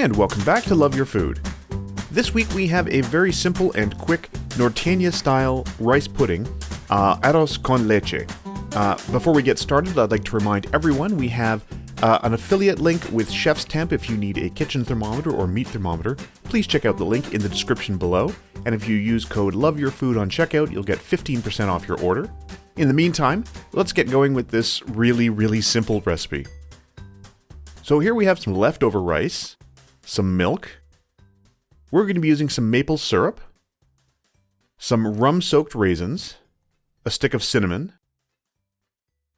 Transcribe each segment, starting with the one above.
And welcome back to Love Your Food. This week we have a very simple and quick Norteña style rice pudding, Arroz con Leche. Before we get started, I'd like to remind everyone we have an affiliate link with Chef's Temp if you need a kitchen thermometer or meat thermometer. Please check out the link in the description below, and if you use code LOVEYOURFOOD on checkout, you'll get 15% off your order. In the meantime, let's get going with this really simple recipe. So here we have some leftover rice, some milk. We're going to be using some maple syrup, some rum-soaked raisins, a stick of cinnamon,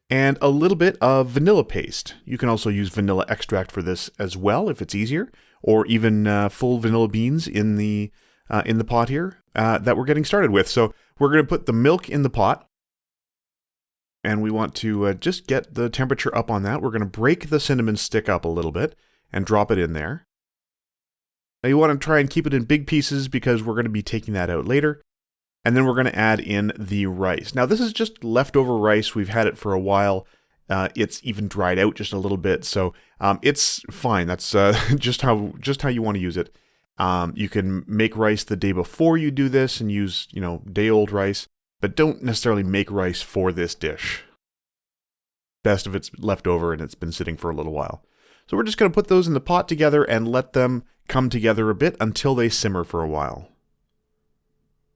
and a little bit of vanilla paste. You can also use vanilla extract for this as well if it's easier, or even full vanilla beans in the pot here that we're getting started with. So we're going to put the milk in the pot, and we want to just get the temperature up on that. We're going to break the cinnamon stick up a little bit and drop it in there. Now you want to try and keep it in big pieces because we're going to be taking that out later. And then we're going to add in the rice. Now this is just leftover rice. We've had it for a while. It's even dried out just a little bit, so it's fine. That's just how you want to use it. You can make rice the day before you do this and use, day-old rice, but don't necessarily make rice for this dish. Best if it's left over and it's been sitting for a little while. So we're just going to put those in the pot together and let them come together a bit until they simmer for a while.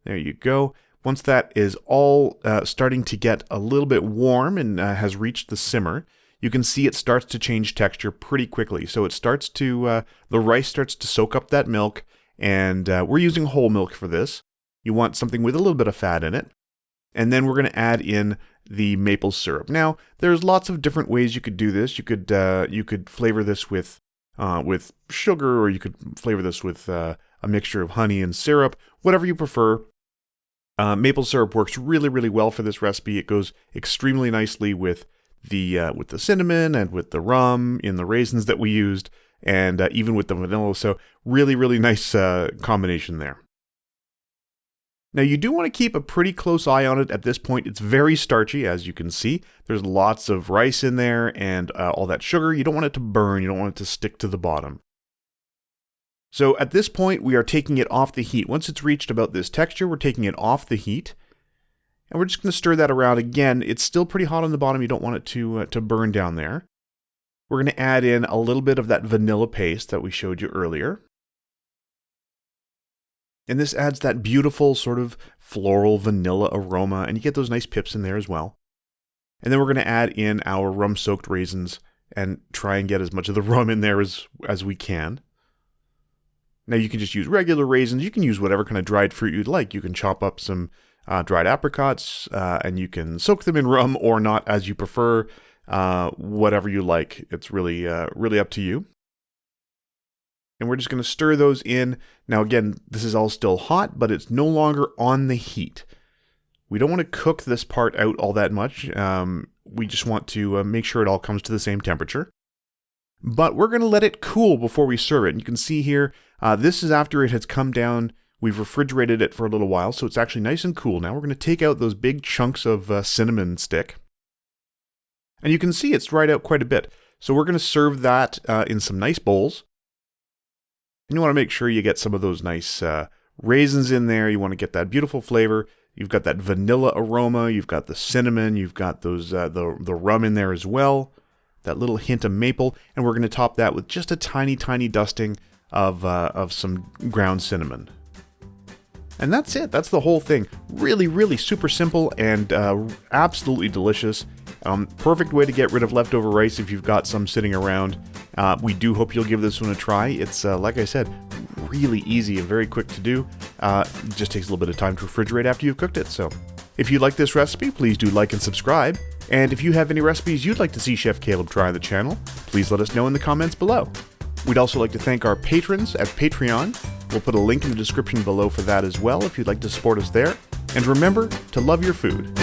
There you go. Once that is all starting to get a little bit warm and has reached the simmer, you can see it starts to change texture pretty quickly. So it starts to, the rice starts to soak up that milk, and we're using whole milk for this. You want something with a little bit of fat in it. And then we're going to add in the maple syrup. Now, there's lots of different ways you could do this. You could flavor this with sugar, or you could flavor this with a mixture of honey and syrup, whatever you prefer. Maple syrup works really well for this recipe. It goes extremely nicely with the cinnamon and with the rum in the raisins that we used, and even with the vanilla. So really nice combination there. Now you do want to keep a pretty close eye on it at this point. It's very starchy, as you can see. There's lots of rice in there and all that sugar. You don't want it to burn. You don't want it to stick to the bottom. So at this point, we are taking it off the heat. Once it's reached about this texture, we're taking it off the heat. And we're just going to stir that around again. It's still pretty hot on the bottom. You don't want it to burn down there. We're going to add in a little bit of that vanilla paste that we showed you earlier. And this adds that beautiful sort of floral vanilla aroma, and you get those nice pips in there as well. And then we're going to add in our rum-soaked raisins and try and get as much of the rum in there as we can. Now you can just use regular raisins. You can use whatever kind of dried fruit you'd like. You can chop up some dried apricots, and you can soak them in rum or not, as you prefer. Whatever you like. It's really up to you. And we're just going to stir those in. Now again, this is all still hot, but it's no longer on the heat. We don't want to cook this part out all that much. We just want to make sure it all comes to the same temperature. But we're going to let it cool before we serve it. And you can see here, this is after it has come down. We've refrigerated it for a little while, so it's actually nice and cool. Now we're going to take out those big chunks of cinnamon stick. And you can see it's dried out quite a bit. So we're going to serve that in some nice bowls. And you want to make sure you get some of those nice raisins in there. You want to get that beautiful flavor. You've got that vanilla aroma. You've got the cinnamon. You've got those the rum in there as well. That little hint of maple. And we're going to top that with just a tiny dusting of some ground cinnamon. And that's it. That's the whole thing. Really super simple and absolutely delicious. Perfect way to get rid of leftover rice if you've got some sitting around. We do hope you'll give this one a try. It's, like I said, really easy and very quick to do. It just takes a little bit of time to refrigerate after you've cooked it. So if you like this recipe, please do like and subscribe. And if you have any recipes you'd like to see Chef Caleb try on the channel, please let us know in the comments below. We'd also like to thank our patrons at Patreon. We'll put a link in the description below for that as well if you'd like to support us there. And remember to love your food.